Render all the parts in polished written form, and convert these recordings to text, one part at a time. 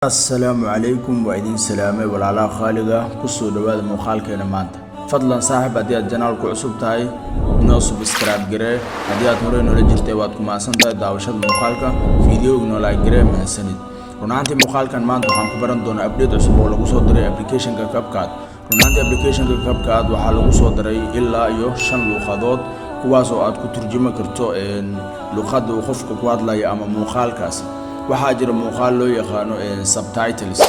السلام عليكم وعليكم السلام وعلى خالقه كسو دواد مخالكينا مانتا فضلا صاحب هدي الجنال كعصب تاي نو سبسكرايب جري هدي هوري نولا جرتي واد كماسن تاي داوشاد مخالكا فيديو نولا جري مهسنيد runanti mukhalkan maanta waxaan ku baran doonaa update cusub oo lagu soo diray application-ka CapCut runanti application-ka CapCut waxaa lagu soo diray ilaa iyo 5 luqadood kuwaas oo aad ku turjumi karto luqadda uu qofka ku hadlayo ama muuqaalkaasi waxaa jira muuqaal loo yaqaano subtitles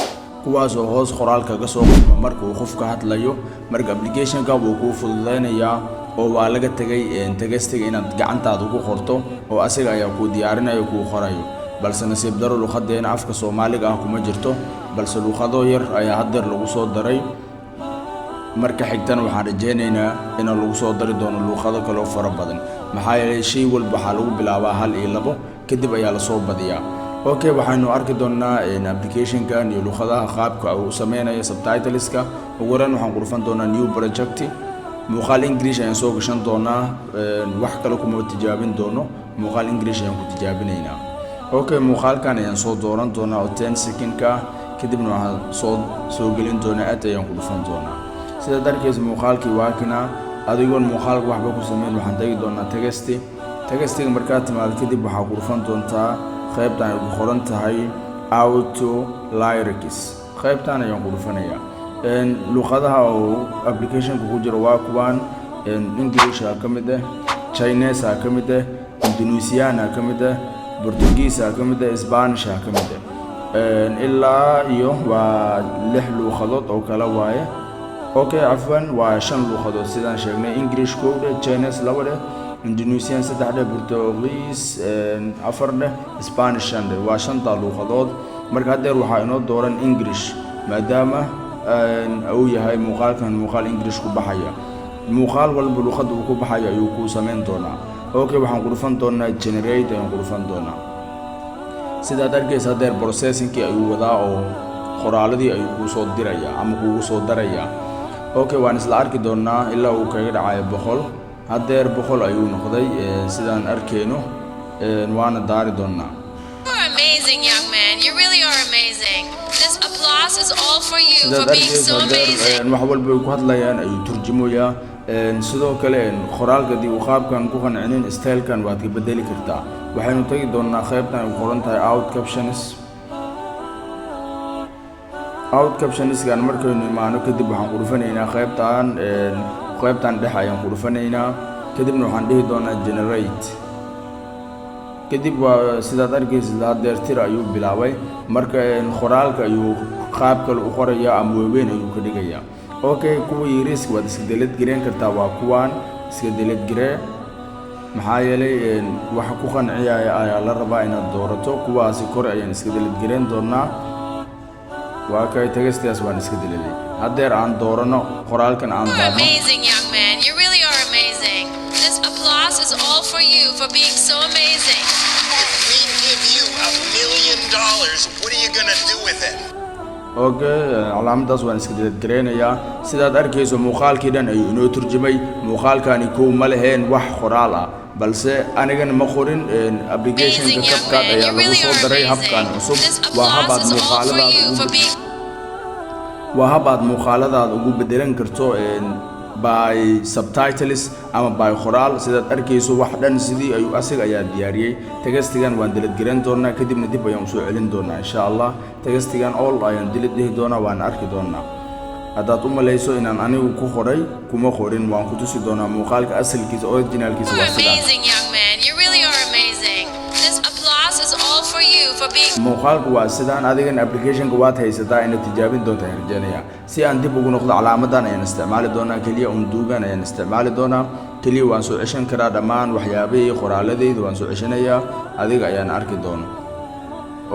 kuwaas oo hoos qoraalka ka soo qoro marka uu qofka hadlayo marka application-ka uu ku fududeynayaa oo waa laga tagay tagastiga inaad gacantaada ku qorto oo asiga ayaa ku diyaarinayo ku qorayo balse nasiib daro luqadeena afka Soomaaliga ah kuma jirto balse luqado yar ayaa hadda lagu soo daray marka xigtan waxaan rajeynaynaa in lagu soo dari doono luqado kale oo fara badan maxaa yeelay shay walba waxa lagu bilaabaa hal iyo labo kadib ayaa la soo badiyaa okay waxaanu arki doonaa application-kan iyo luqadaha qaabka uu sameeyo subtitles-ka ugu horeyn waxaan ku dhufan doonaa new project muuqaal English ayaan soo gashan doonaa wax kale kuma tijaabin doono muuqaal English ayaan ku tijaabinaynaa okay muuqaalkan ayaan soo dooran doonaa oo 10 second-ka kadibna waxaan soo gelin doonaa aad ayaan ku dhufan doonaa sida darkiis muuqaalkii waa kana adigoon muuqaalka waxba ku sameyn waxaan tagi doonaa tagastiga markaa timaad kadib waxaa ku dhufan doontaa qaybtan ay ku qoran tahay auto lyrics qaybtan ayaan ku dhufanayaa luqadaha oo application-ku ku jira waa kuwan English ka mid ah Chinese ka mid ah Indonesian ka mid ah Portuguese ka mid ah Spanish ka mid ah ilaa iyo waa 6 luqadood oo kala waaye okay afwan waa 5 luqadood sidaan sheegnay English kooda Chinese labada Indonesian saddexda Portuguese afarda Spanish shanda waa 5 luqadood marka hadda waxa inoo dooran English maadaama uu yahay muuqaalkan muuqaal English ku baxaya muuqaal walba luqad uu ku baxaya ayuu ku sameyn doonaa okay waxaan ku dhufan doonaa generate ayaan ku dhufan doonaa sida dargees hadda processing-kii ayuu wadaa oo qoraaladii ayuu ku soo diraya ama ku soo daraya okay waan isla arki doonaa ilaa uu kaga dhacayo 100 hadda 100 ayuu noqday sidaan arkeyno waana daari doonaa Amazing young man, you really are amazing. This applause is all for you for being so amazing. wax walba ku hadlayaan ayuu turjumayaa sidoo kale qoraalka dib u qaabkan ku qancinin style-kan waad ka bedeli kartaa waxaynu tagi doonaa qaybtan ay qoran tahay out captions-kan markaynu imaano kadib waxaan ku dhufanaynaa qaybtan dhex ayaan ku dhufanaynaa kadibna waxaan dhihi doonaa generate kadib waa sidaad arkaysid haddeer tir ayuu bilaabay marka qoraalka ayuu qaab kale u qorayaa ama weyn ayuu ka dhigayaa okay kuwa yariiska waad iska delete gareyn kartaa waa kuwan iska delete garee maxaa yeelay waxa ku qanciyaya ayaa la rabaa inaad doorato kuwaasi kor ayaan iska delete gareyn doonaa waa kay tagastiyaas waan iska delete haddeer aan doorano qoraalkan aan daadno Amazing young man, you really are amazing. This applause is all for you for being so amazing. If we give you $1 million, what are you gonna do with it? okay calaamadaas waan iska delete gareynayaa sidaad arkayso muuqaalkii dhan ayuu inoo turjumay muuqaalkani koow ma leheen wax qoraal ah balse anigana ma qorin application-ka CapCut ayaa lagu soo daray habkan cusub waa habaad muuqaaladaada ugu bedelan karto by subtitles ama by qoraal sidaad arkayso wax dhan sidii ayuu asiga ayaa diyaariyay tagastigan waan delete gareyn doonaa kadibna dib ayaan soo celin doonaa insha Allah tagastigan all ayaan delete dhihi doonaa waan arki doonaa hadaad u malayso inaan anigu ku qoray kuma qorin waan ku tusi doonaa muuqaalka asalkiisa originalkiisa waa sidaa Amazing young man, you really are amazing. This applause is all for you for being muuqaalku waa sidaan adigan application-ka waad haysataa inaad tijaabin doontaa hirjeenaya si aan dib ugu noqdo calaamadan ayaan isticmaali doonaa kaliya unduugan ayaan isticmaali doonaa kaliya waan soo ceshan karaa dhammaan waxyaabihii qoraaladeyda waan soo ceshanayaa adiga ayaan arki doonaa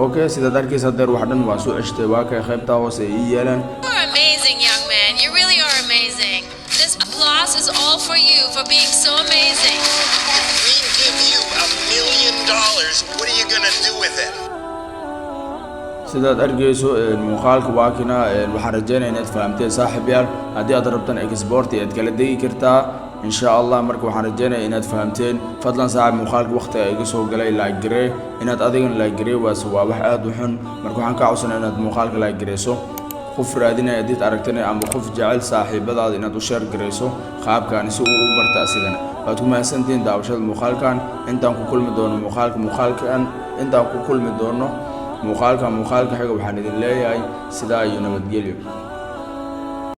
okay sidaad arkaysa haddeer wax dhan waan soo ceshtay waa kay qaybtaa hoose ay ii yeelaan You're amazing young man, you really are amazing. This applause is all for you for being so amazing. If we give you $1 million, what are you gonna do with it? sidaad arkayso muuqaalka waa kana waxaan rajeynayaa inaad fahamteen saaxiibayaal haddii aad rabtaan export aad kala degi kartaa إن شاء الله مركو حنرجينا إناد فهمتين فضلا صاحب مخالك وقت يقصو قلي لايك جري إناد أديغن لايك جري واسوا وحاد وحن مركو حنكا عوصنا إناد مخالك لايك جريسو قف رادنا يديت أركتنا أم قف جعل صاحب بدأ إناد وشير جريسو خاب كان يسوء وبرتا أسيغنا فاتكما سنتين داوشاد مخالكان انتان كل مدونو مخالكان انتان كل مدونو مخالكا حيقو بحاندين لياي سدا يونمد جيليو